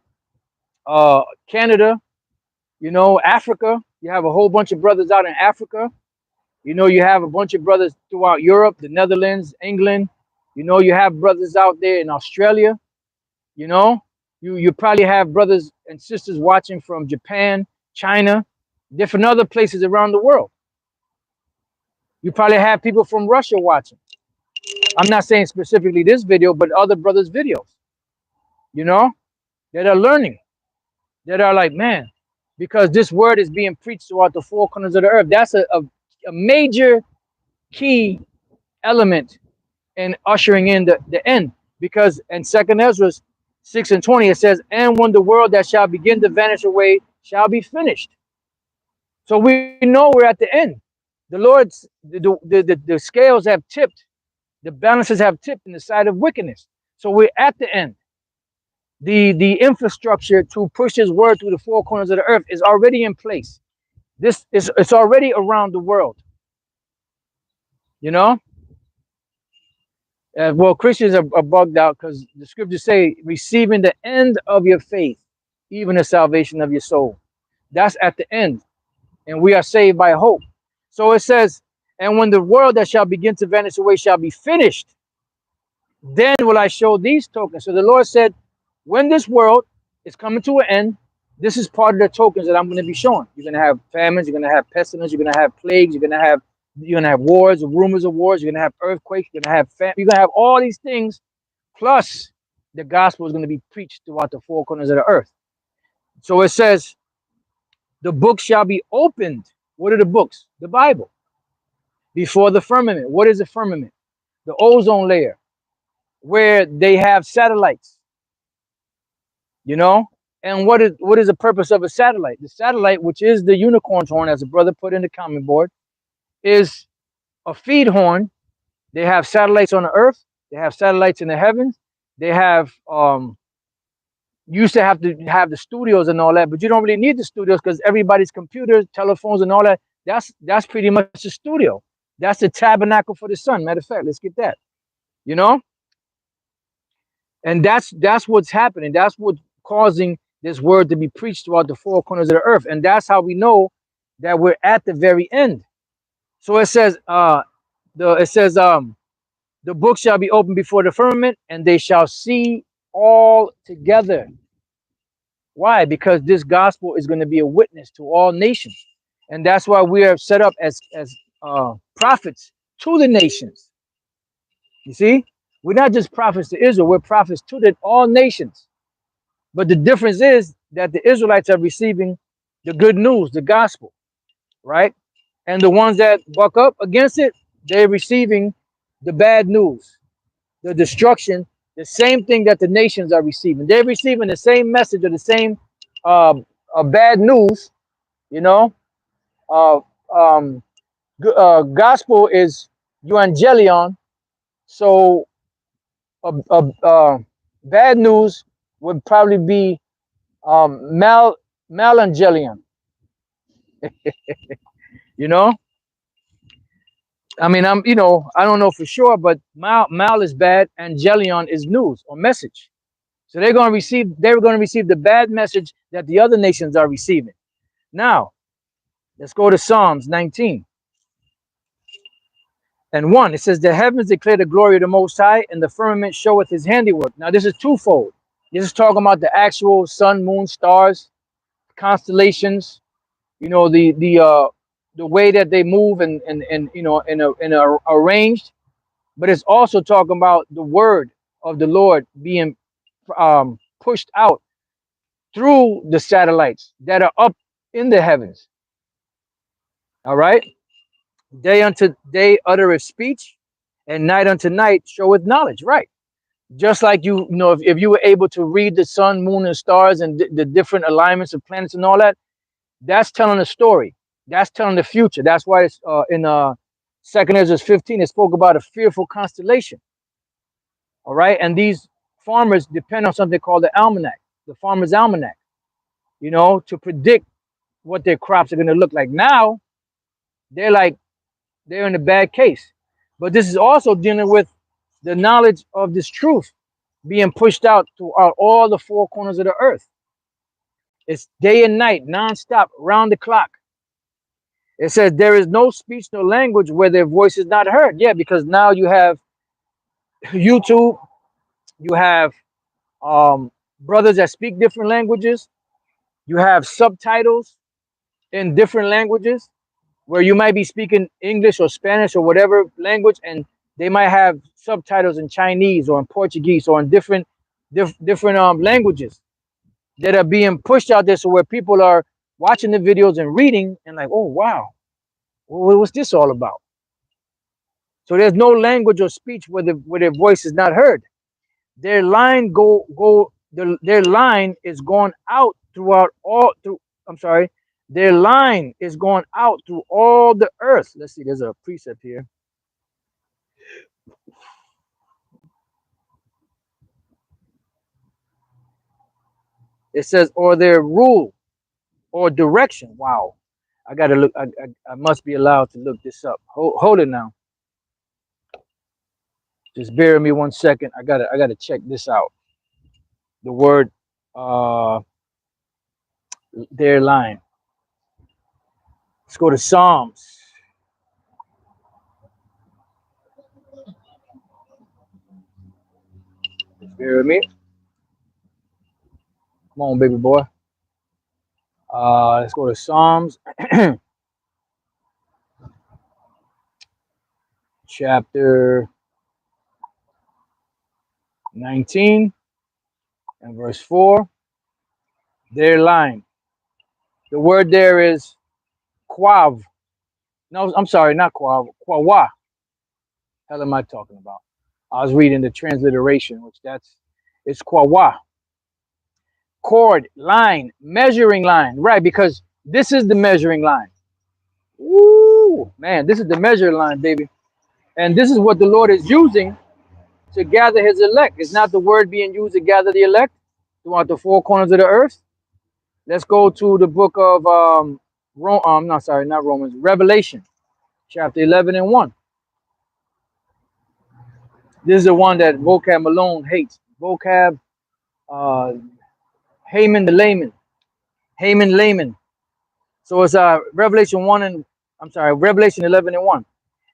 Canada, you know, Africa. You have a whole bunch of brothers out in Africa. You know, you have a bunch of brothers throughout Europe, the Netherlands, England. You know, you have brothers out there in Australia. You know, you probably have brothers and sisters watching from Japan, China, different other places around the world. You probably have people from Russia watching. I'm not saying specifically this video, but other brothers' videos, you know, that are learning, that are like, man, because this word is being preached throughout the four corners of the earth. That's a major key element in ushering in the end. Because in 2nd Ezra 6:20, it says, and when the world that shall begin to vanish away shall be finished. So we know we're at the end. The Lord's, the scales have tipped. The balances have tipped in the side of wickedness. So we're at the end. The infrastructure to push his word through the four corners of the earth is already in place. This is It's already around the world. You know, well, Christians are bugged out because the scriptures say, receiving the end of your faith, even the salvation of your soul. That's at the end, and we are saved by hope. So it says, and when the world that shall begin to vanish away shall be finished, then will I show these tokens. So the Lord said, when this world is coming to an end, this is part of the tokens that I'm going to be showing. You're going to have famines, you're going to have pestilence, you're going to have plagues, you're going to have wars, rumors of wars, you're going to have earthquakes, you're going to have you're going to have all these things. Plus, the gospel is going to be preached throughout the four corners of the earth. So it says, the book shall be opened. What are the books? The Bible. Before the firmament. What is the firmament? The ozone layer, where they have satellites. You know, and what is the purpose of a satellite? The satellite, which is the unicorn's horn, as a brother put in the comment board, is a feed horn. They have satellites on the earth. They have satellites in the heavens. They have used to have the studios and all that, but you don't really need the studios because everybody's computers, telephones, and all that. That's pretty much the studio. That's the tabernacle for the sun. Matter of fact, let's get that. You know, and that's what's happening. That's what's causing this word to be preached throughout the four corners of the earth, and that's how we know that we're at the very end. So it says, the book shall be opened before the firmament, and they shall see all together. Why? Because this gospel is going to be a witness to all nations, and that's why we are set up as prophets to the nations. You see, we're not just prophets to Israel; we're prophets to all nations. But the difference is that the Israelites are receiving the good news, the gospel, right? And the ones that buck up against it, they're receiving the bad news, the destruction, the same thing that the nations are receiving. They're receiving the same message or the same bad news, you know. Uh, um, Gospel is evangelion, so bad news would probably be malangelion. You know, I mean, I don't know for sure, but mal is bad, angelion is news or message. So they're going to receive the bad message that the other nations are receiving. Now, let's go to Psalms 19 and 1. It says, the heavens declare the glory of the Most High, and the firmament showeth his handiwork. Now, this is twofold. This is talking about the actual sun, moon, stars, constellations. You know, the way that they move and you know in a arranged. But it's also talking about the word of the Lord being pushed out through the satellites that are up in the heavens. All right. Day unto day uttereth speech, and night unto night showeth knowledge. Right. Just like you know, if you were able to read the sun, moon, and stars and the different alignments of planets and all that, that's telling a story. That's telling the future. That's why it's in 2nd Ezra 15, it spoke about a fearful constellation. All right. And these farmers depend on something called the almanac, the farmer's almanac, you know, to predict what their crops are going to look like. Now, they're like, they're in a bad case. But this is also dealing with the knowledge of this truth being pushed out throughout all the four corners of the earth. It's day and night, nonstop, round the clock. It says there is no speech, no language where their voice is not heard. Yeah, because now you have YouTube, you have brothers that speak different languages, you have subtitles in different languages where you might be speaking English or Spanish or whatever language, and they might have subtitles in Chinese or in Portuguese or in different languages that are being pushed out there, so where people are watching the videos and reading and like, oh wow, what's this all about? So there's no language or speech where their voice is not heard. Their line their line is going out throughout all through. I'm sorry, their line is going out through all the earth. Let's see. There's a precept here. It says, or their rule or direction. Wow. I gotta look. I must be allowed to look this up. Hold it now. Just bear with me 1 second. I gotta check this out. The word uh their line. Let's go to Psalms. Just bear with me. Come on, baby boy. Let's go to Psalms chapter 19 and verse 4. Their line. The word there is quav. No, I'm sorry, not quav. Quawa. Hell am I talking about? I was reading the transliteration, which it's quawa. Chord, line, measuring line. Right, because this is the measuring line. Ooh, man, this is the measuring line, baby. And this is what the Lord is using to gather his elect. It's not the word being used to gather the elect throughout the four corners of the earth. Let's go to the book of not Romans, Revelation, chapter 11 and 1. This is the one that Vocab Malone hates. Vocab, Haman the layman, Haman layman. So it's Revelation 11 and 1.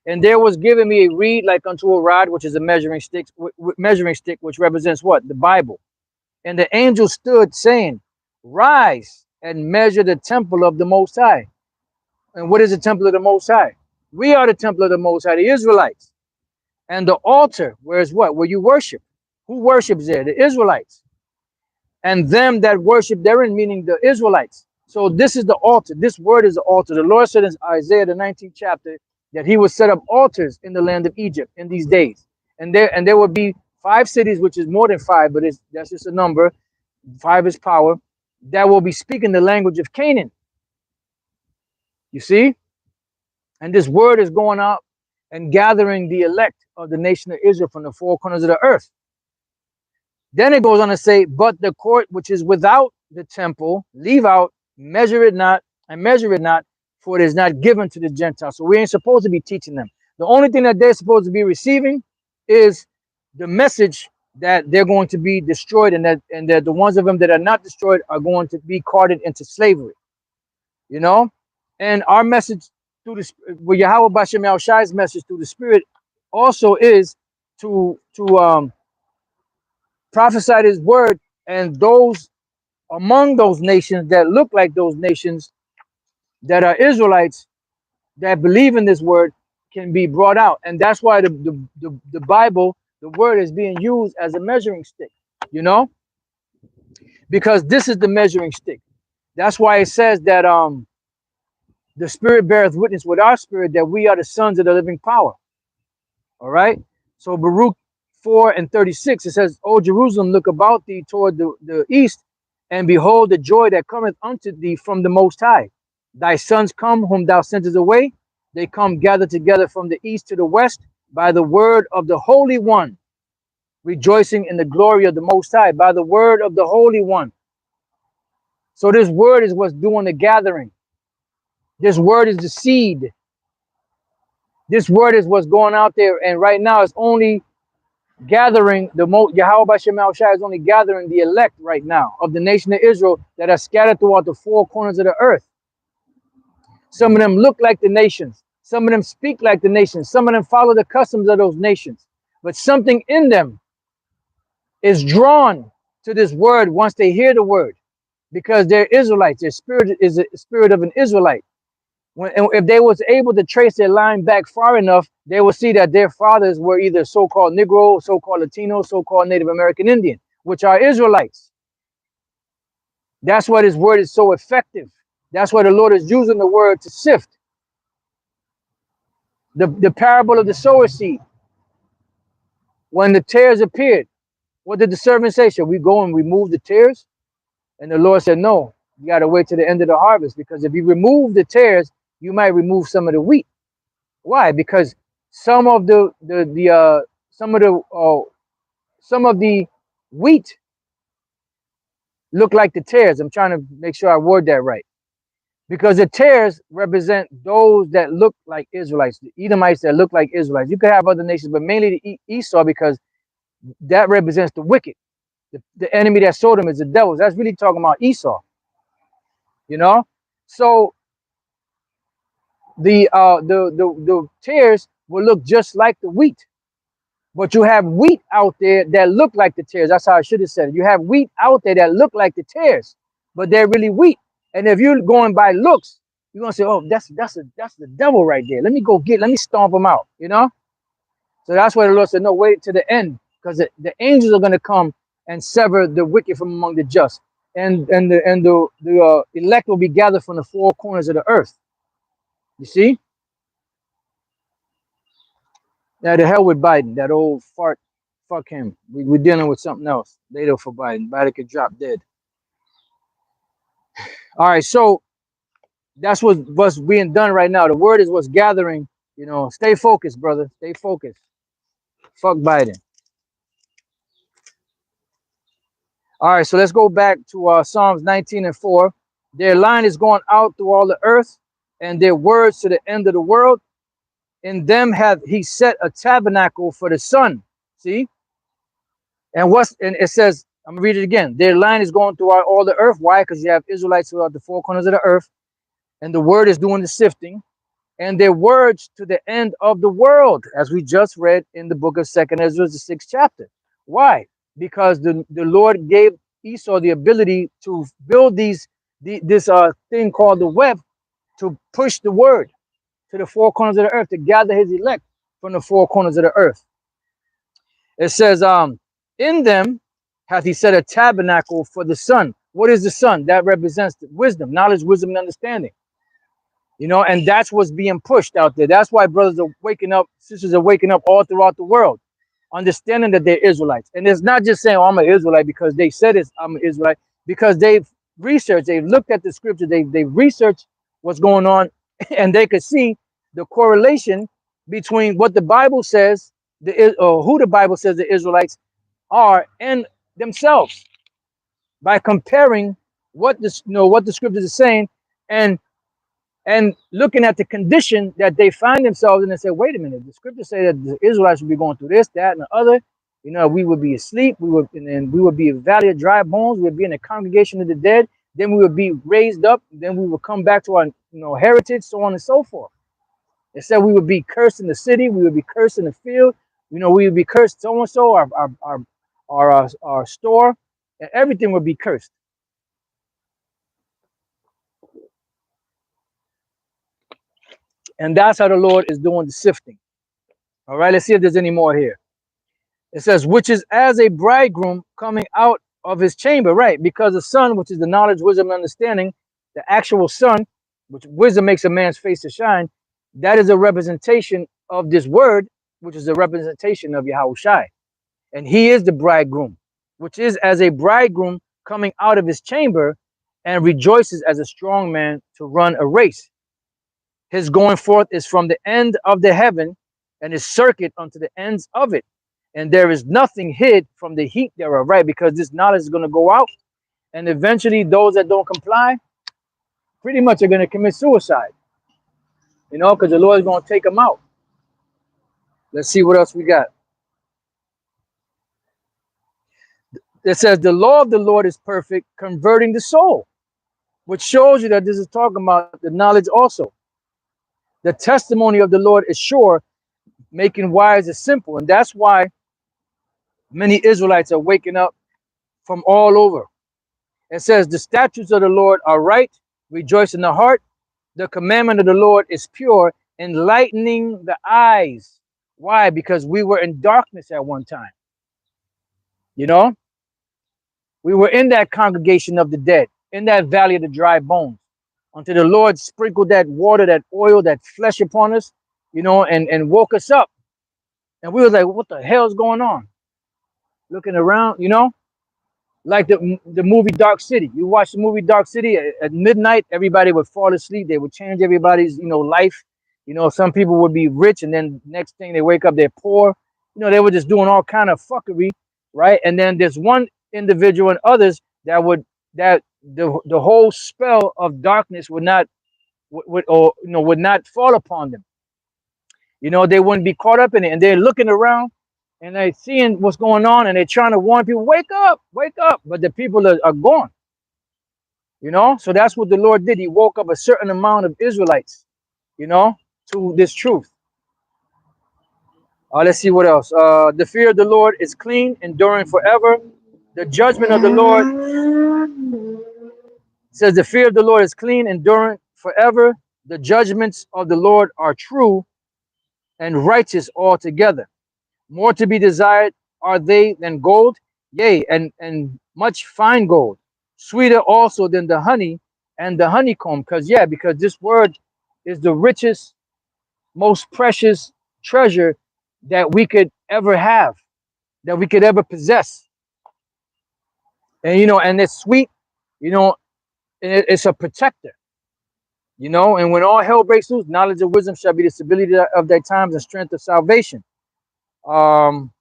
And there was given me a reed like unto a rod, which is a measuring stick, which represents what? The Bible. And the angel stood saying, rise and measure the temple of the Most High. And what is the temple of the Most High? We are the temple of the Most High, the Israelites. And the altar, where is what? Where you worship. Who worships there? The Israelites. And them that worship therein, meaning the Israelites. So this is the altar. This word is the altar. The Lord said in Isaiah, the 19th chapter, that he would set up altars in the land of Egypt in these days. And there will be 5 cities, which is more than 5, but that's just a number. 5 is power. That will be speaking the language of Canaan. You see? And this word is going out and gathering the elect of the nation of Israel from the 4 corners of the earth. Then it goes on to say, but the court which is without the temple, leave out, measure it not, for it is not given to the Gentiles. So we ain't supposed to be teaching them. The only thing that they're supposed to be receiving is the message that they're going to be destroyed, and that the ones of them that are not destroyed are going to be carted into slavery. You know? And our message through the Yahweh Bashem Shai's message through the Spirit also is to prophesy his word, and those among those nations that look like those nations that are Israelites that believe in this word can be brought out. And that's why the Bible, the word, is being used as a measuring stick, you know, because this is the measuring stick. That's why it says that the Spirit beareth witness with our spirit that we are the sons of the living power. All right. So Baruch 4:36, it says, O Jerusalem, look about thee toward the east, and behold the joy that cometh unto thee from the Most High. Thy sons come, whom thou sentest away. They come gathered together from the east to the west by the word of the Holy One, rejoicing in the glory of the Most High, by the word of the Holy One. So this word is what's doing the gathering. This word is the seed. This word is what's going out there. And right now it's only gathering Yahweh Bashem Shai is only gathering the elect right now of the nation of Israel that are scattered throughout the 4 corners of the earth. Some of them look like the nations. Some of them speak like the nations. Some of them follow the customs of those nations. But something in them is drawn to this word once they hear the word, because they're Israelites. Their spirit is a spirit of an Israelite. If they was able to trace their line back far enough, they will see that their fathers were either so-called Negro, so-called Latino, so-called Native American Indian, which are Israelites. That's why this word is so effective. That's why the Lord is using the word to sift. The parable of the sower seed. When the tares appeared, what did the servant say? Shall we go and remove the tares? And the Lord said, no, you got to wait till the end of the harvest, because if you remove the tares, you might remove some of the wheat. Why? Because some of the wheat look like the tares. I'm trying to make sure I word that right. Because the tares represent those that look like Israelites, the Edomites that look like Israelites. You could have other nations, but mainly the Esau, because that represents the wicked. The enemy that sold them is the devils. That's really talking about Esau, you know? So the tares will look just like the wheat. But you have wheat out there that look like the tares. That's how I should have said it. You have wheat out there that look like the tares, but they're really wheat. And if you're going by looks, you're gonna say, "Oh, that's the devil right there. Let me stomp him out." You know. So that's why the Lord said, "No, wait to the end, because the angels are gonna come and sever the wicked from among the just, and the elect will be gathered from the four corners of the earth." You see? Now the hell with Biden, that old fart. Fuck him. We're dealing with something else later for Biden. Biden could drop dead. All right, so that's what's being done right now. The word is what's gathering. You know, stay focused, brother. Stay focused. Fuck Biden. All right, so let's go back to Psalms 19:4. Their line is going out through all the earth, and their words to the end of the world. In them hath he set a tabernacle for the sun. See? And it says, I'm gonna read it again. Their line is going throughout all the earth. Why? Because you have Israelites throughout the four corners of the earth, and the word is doing the sifting, and their words to the end of the world, as we just read in the book of Second Ezra, the 6th chapter. Why? Because the Lord gave Esau the ability to build this thing called the web to push the word to the four corners of the earth, to gather his elect from the four corners of the earth. It says, in them hath he set a tabernacle for the sun. What is the sun? That represents wisdom, knowledge, wisdom, and understanding. You know, and that's what's being pushed out there. That's why brothers are waking up, sisters are waking up all throughout the world, understanding that they're Israelites. And it's not just saying, oh, I'm an Israelite because they said I'm an Israelite, because they've researched, they've looked at the scripture, they've researched what's going on, and they could see the correlation between what the Bible says, or who the Bible says the Israelites are, and themselves, by comparing what what the scriptures are saying, and looking at the condition that they find themselves in, and say, wait a minute, the scriptures say that the Israelites would be going through this, that, and the other. You know, we would be asleep, and then we would be a valley of dry bones, we would be in the congregation of the dead, then we would be raised up, then we would come back to our heritage, so on and so forth. It said we would be cursed in the city, we would be cursed in the field, we would be cursed so and so, our store, and everything would be cursed. And that's how the Lord is doing the sifting. All right, let's see if there's any more here. It says, which is as a bridegroom coming out of his chamber, right? Because the sun, which is the knowledge, wisdom, and understanding, the actual sun, which wisdom makes a man's face to shine, that is a representation of this word, which is a representation of Yahushai. And he is the bridegroom, which is as a bridegroom coming out of his chamber, and rejoices as a strong man to run a race. His going forth is from the end of the heaven, and his circuit unto the ends of it. And there is nothing hid from the heat thereof, right? Because this knowledge is going to go out, and eventually those that don't comply pretty much are going to commit suicide, because the Lord is going to take them out. Let's see what else we got. It says, the law of the Lord is perfect, converting the soul, which shows you that this is talking about the knowledge also. The testimony of the Lord is sure, making wise the simple. And that's why many Israelites are waking up from all over. It says, the statutes of the Lord are right, rejoice in the heart. The commandment of the Lord is pure, enlightening the eyes. Why? Because we were in darkness at one time. We were in that congregation of the dead, in that valley of the dry bones, until the Lord sprinkled that water, that oil, that flesh upon us, and woke us up. And we were like, what the hell is going on? Looking around, like the movie Dark City. You watch the movie Dark City at midnight, everybody would fall asleep. They would change everybody's, life. Some people would be rich, and then next thing they wake up, they're poor. They were just doing all kind of fuckery, right? And then there's one individual and others that would that the whole spell of darkness would not would or would not fall upon them. They wouldn't be caught up in it, and they're looking around and they're seeing what's going on, and they're trying to warn people, wake up, but the people are gone. So that's what the Lord did. He woke up a certain amount of Israelites, you know, to this truth. Let's see what else. The fear of the Lord is clean, enduring forever. The judgment of the Lord says the fear of the Lord is clean, enduring forever. The judgments of the Lord are true and righteous altogether. More to be desired are they than gold, yea, and much fine gold, sweeter also than the honey and the honeycomb. Because this word is the richest, most precious treasure that we could ever have, that we could ever possess. And it's sweet, you know, and it's a protector. And when all hell breaks loose, knowledge of wisdom shall be the stability of thy times and strength of salvation. Um,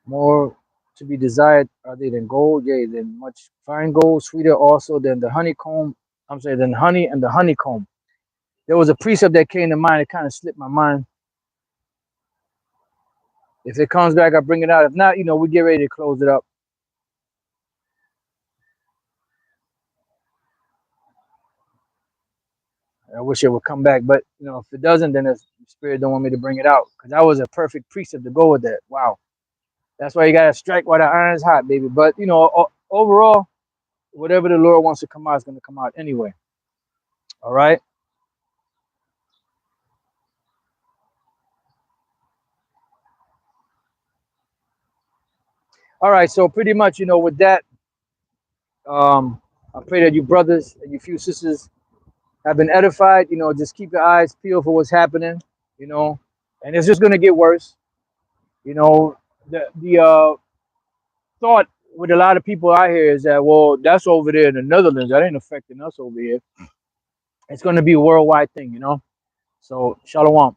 More to be desired are they than gold, yea, than much fine gold, sweeter also than the honeycomb. I'm saying than honey and the honeycomb. There was a precept that came to mind. It kind of slipped my mind. If it comes back, I'll bring it out. If not, we get ready to close it up. I wish it would come back, but if it doesn't, then the spirit don't want me to bring it out, because that was a perfect precept to go with that. Wow, that's why you gotta strike while the iron's hot, baby. But overall, whatever the Lord wants to come out is gonna come out anyway. All right. All right. So pretty much, with that, I pray that you brothers and you few sisters have been edified. Just keep your eyes peeled for what's happening. You know, and it's just gonna get worse. The thought with a lot of people out here is that, well, that's over there in the Netherlands. That ain't affecting us over here. It's gonna be a worldwide thing. So shalom.